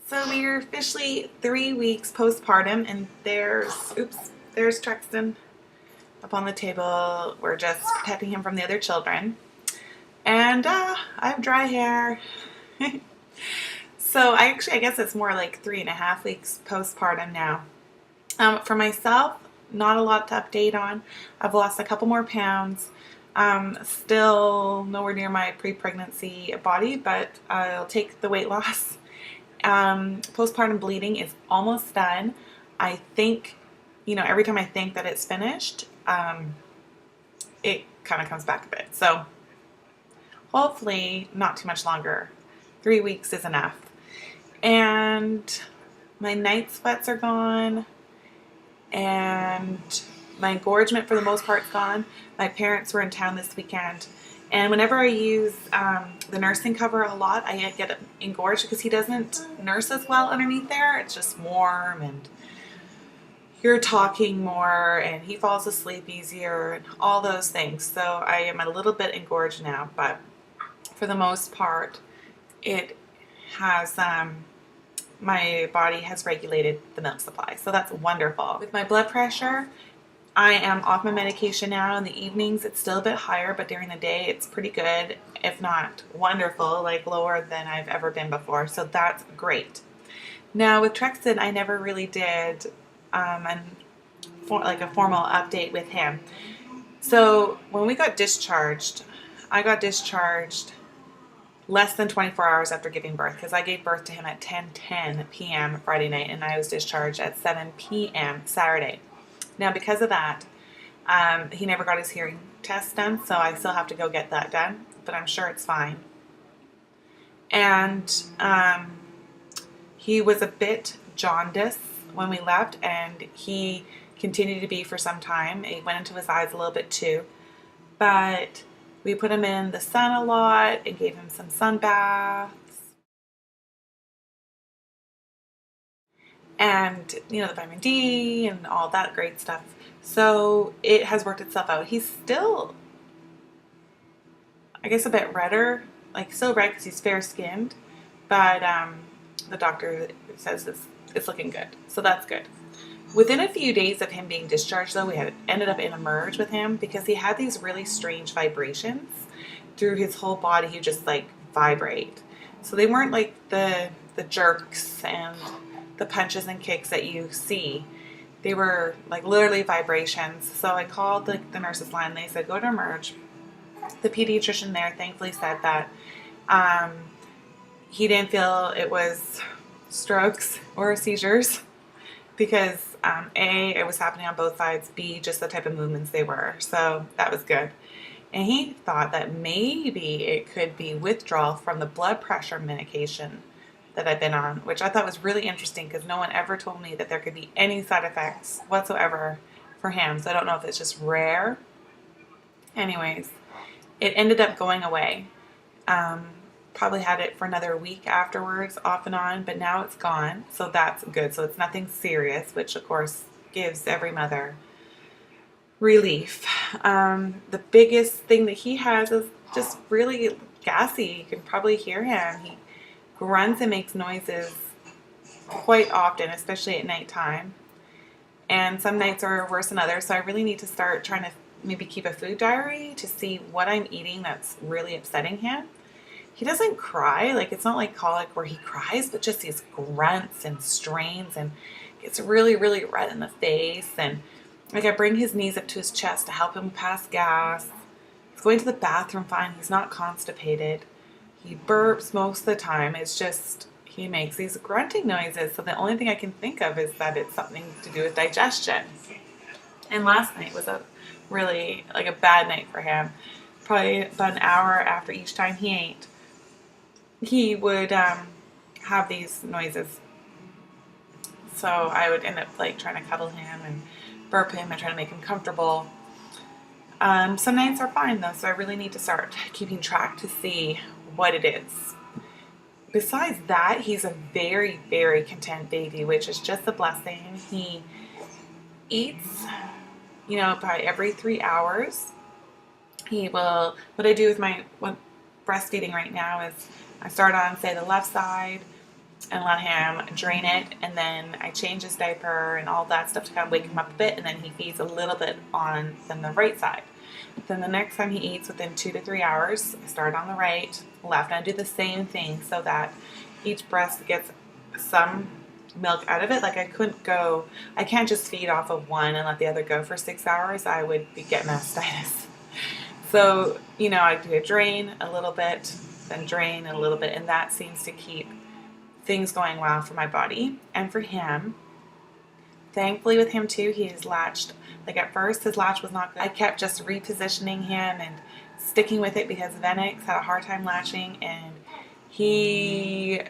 So we're officially 3 weeks postpartum, and there's Truxton up on the table. We're just protecting him from the other children. And I have dry hair. So I guess it's more like 3.5 weeks postpartum now. For myself, not a lot to update on. I've lost a couple more pounds. Still nowhere near my pre-pregnancy body, but I'll take the weight loss. Postpartum bleeding is almost done. I think, every time I think that it's finished, it kind of comes back a bit. So hopefully not too much longer. 3 weeks is enough. And my night sweats are gone, and my engorgement for the most part is gone. My parents were in town this weekend, and whenever I use the nursing cover a lot, I get engorged because he doesn't nurse as well underneath there. It's just warm, and you're talking more, and he falls asleep easier, and all those things. So I am a little bit engorged now, but for the most part, it has my body has regulated the milk supply, so that's wonderful. With my blood pressure, I am off my medication now. In the evenings, it's still a bit higher, but during the day, it's pretty good, if not wonderful, like lower than I've ever been before. So that's great. Now with Truxton, I never really did a formal update with him. So when we got discharged, I got discharged less than 24 hours after giving birth, because I gave birth to him at 10:10 p.m. Friday night, and I was discharged at 7 p.m. Saturday. Now, because of that, he never got his hearing test done, so I still have to go get that done, but I'm sure it's fine. And he was a bit jaundiced when we left, and he continued to be for some time. It went into his eyes a little bit too, but we put him in the sun a lot and gave him some sun baths. And, the vitamin D and all that great stuff. So it has worked itself out. He's still, I guess, a bit redder, like still red because he's fair-skinned, but the doctor says it's looking good. So that's good. Within a few days of him being discharged, though, we had ended up in a merge with him because he had these really strange vibrations through his whole body. He would just vibrate. So they weren't like the jerks and the punches and kicks that you see. They were literally vibrations. So I called the nurse's line. They said, go to emerge. The pediatrician there thankfully said that he didn't feel it was strokes or seizures because A, it was happening on both sides, B, just the type of movements they were. So that was good. And he thought that maybe it could be withdrawal from the blood pressure medication that I've been on, which I thought was really interesting because no one ever told me that there could be any side effects whatsoever for him. So I don't know if it's just rare. Anyways, it ended up going away. Probably had it for another week afterwards, off and on, but now it's gone. So that's good. So it's nothing serious, which of course gives every mother relief. The biggest thing that he has is just really gassy. You can probably hear him. He grunts and makes noises quite often, especially at nighttime. And some nights are worse than others. So I really need to start trying to maybe keep a food diary to see what I'm eating that's really upsetting him. He doesn't cry. It's not like colic where he cries, but just these grunts and strains and gets really, really red in the face. And I bring his knees up to his chest to help him pass gas. He's going to the bathroom fine. He's not constipated. He burps most of the time. It's just he makes these grunting noises. So the only thing I can think of is that it's something to do with digestion. And last night was a really a bad night for him. Probably about an hour after each time he ate, he would have these noises. So I would end up trying to cuddle him and burp him and try to make him comfortable. Some nights are fine though, so I really need to start keeping track to see what it is. Besides that, he's a very, very content baby, which is just a blessing. He eats, probably every 3 hours. What I do with my breastfeeding right now is I start on, say, the left side, and let him drain it, and then I change his diaper and all that stuff to kind of wake him up a bit, and then he feeds a little bit on the right side. Then the next time he eats, within 2 to 3 hours, I start on the right, left, and I do the same thing so that each breast gets some milk out of it. Like I can't just feed off of one and let the other go for 6 hours. I would get mastitis. So, I do a drain a little bit, then drain a little bit, and that seems to keep things going well for my body and for him. Thankfully with him too, he is latched. Like at first his latch was not good. I kept just repositioning him and sticking with it because Venix had a hard time latching, and he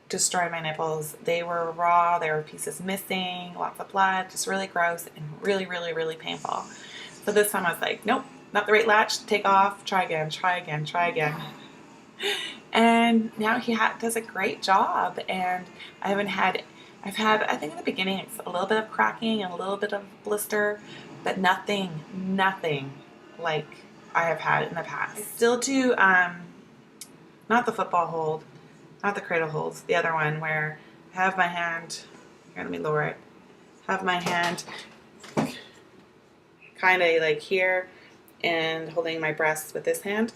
destroyed my nipples. They were raw, there were pieces missing, lots of blood, just really gross and really, really, really painful. So this time I was like, nope, not the right latch, take off, try again, try again, try again. And now he does a great job, and I've had, I think in the beginning it's a little bit of cracking and a little bit of blister, but nothing like I have had in the past. I still do, not the football hold, not the cradle holds, the other one where I have my hand, here, let me lower it, have my hand kind of like here and holding my breasts with this hand.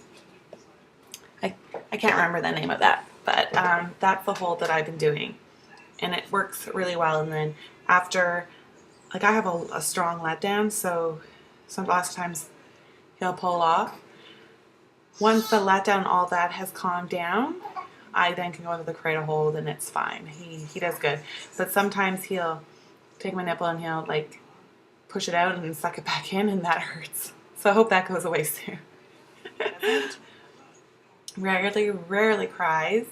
I can't remember the name of that, but that's the hold that I've been doing, and it works really well. And then after, like I have a strong letdown, so lots of times he'll pull off. Once the letdown, all that has calmed down, I then can go into the cradle hold and it's fine. He does good. But sometimes he'll take my nipple and he'll like push it out and suck it back in, and that hurts. So I hope that goes away soon. Rarely cries.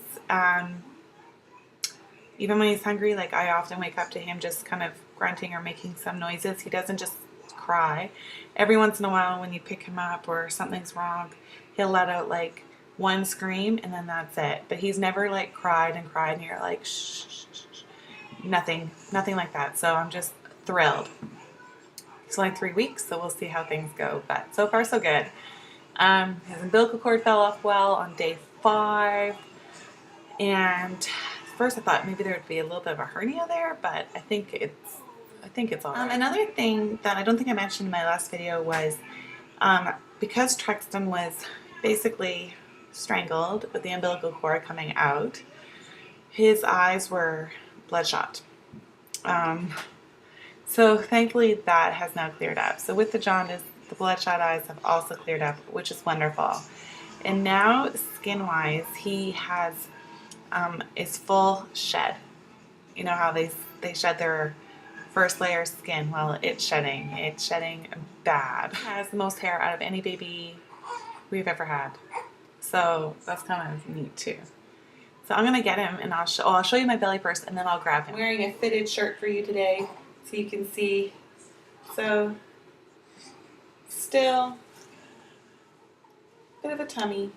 Even when he's hungry, like I often wake up to him just kind of grunting or making some noises. He doesn't just cry. Every once in a while when you pick him up or something's wrong, he'll let out like one scream and then that's it. But he's never like cried and you're like shh, shh, shh. Nothing like that. So I'm just thrilled. It's only 3 weeks, so we'll see how things go. But so far so good. His umbilical cord fell off well on day 5, and first I thought maybe there would be a little bit of a hernia there, but I think it's all right. Another thing that I don't think I mentioned in my last video was because Truxton was basically strangled with the umbilical cord coming out, his eyes were bloodshot. So thankfully that has now cleared up. So with the jaundice, the bloodshot eyes have also cleared up, which is wonderful. And now, skin-wise, he has is full shed. You know how they shed their first layer of skin? Well, it's shedding. It's shedding bad. He has the most hair out of any baby we've ever had. So that's kind of neat too. So I'm gonna get him, and I'll show you my belly first, and then I'll grab him. I'm wearing a fitted shirt for you today, so you can see. So. Still a bit of a tummy.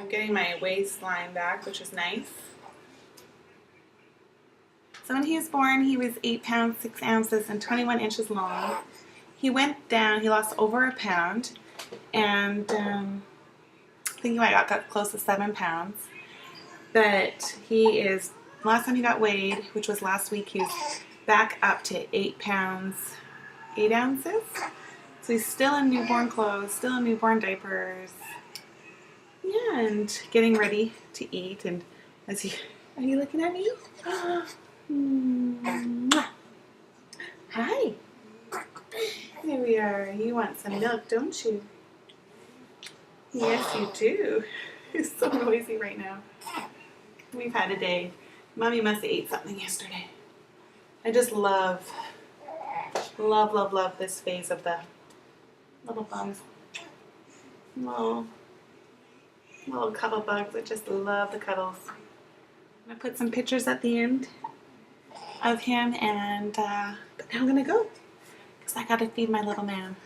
I'm getting my waistline back, which is nice. So when he was born, he was 8 pounds, 6 ounces, and 21 inches long. He went down, he lost over a pound, and I think he might have got close to 7 pounds. But he is, last time he got weighed, which was last week, he was back up to 8 pounds, 8 ounces. So he's still in newborn clothes, still in newborn diapers. Yeah, and getting ready to eat. And are you looking at me? Hi. There we are. You want some milk, don't you? Yes, you do. He's so noisy right now. We've had a day. Mommy must have ate something yesterday. I just love this phase of the little bums. Little cuddle bugs. I just love the cuddles. I'm going to put some pictures at the end of him, and but now I'm going to go because I got to feed my little man.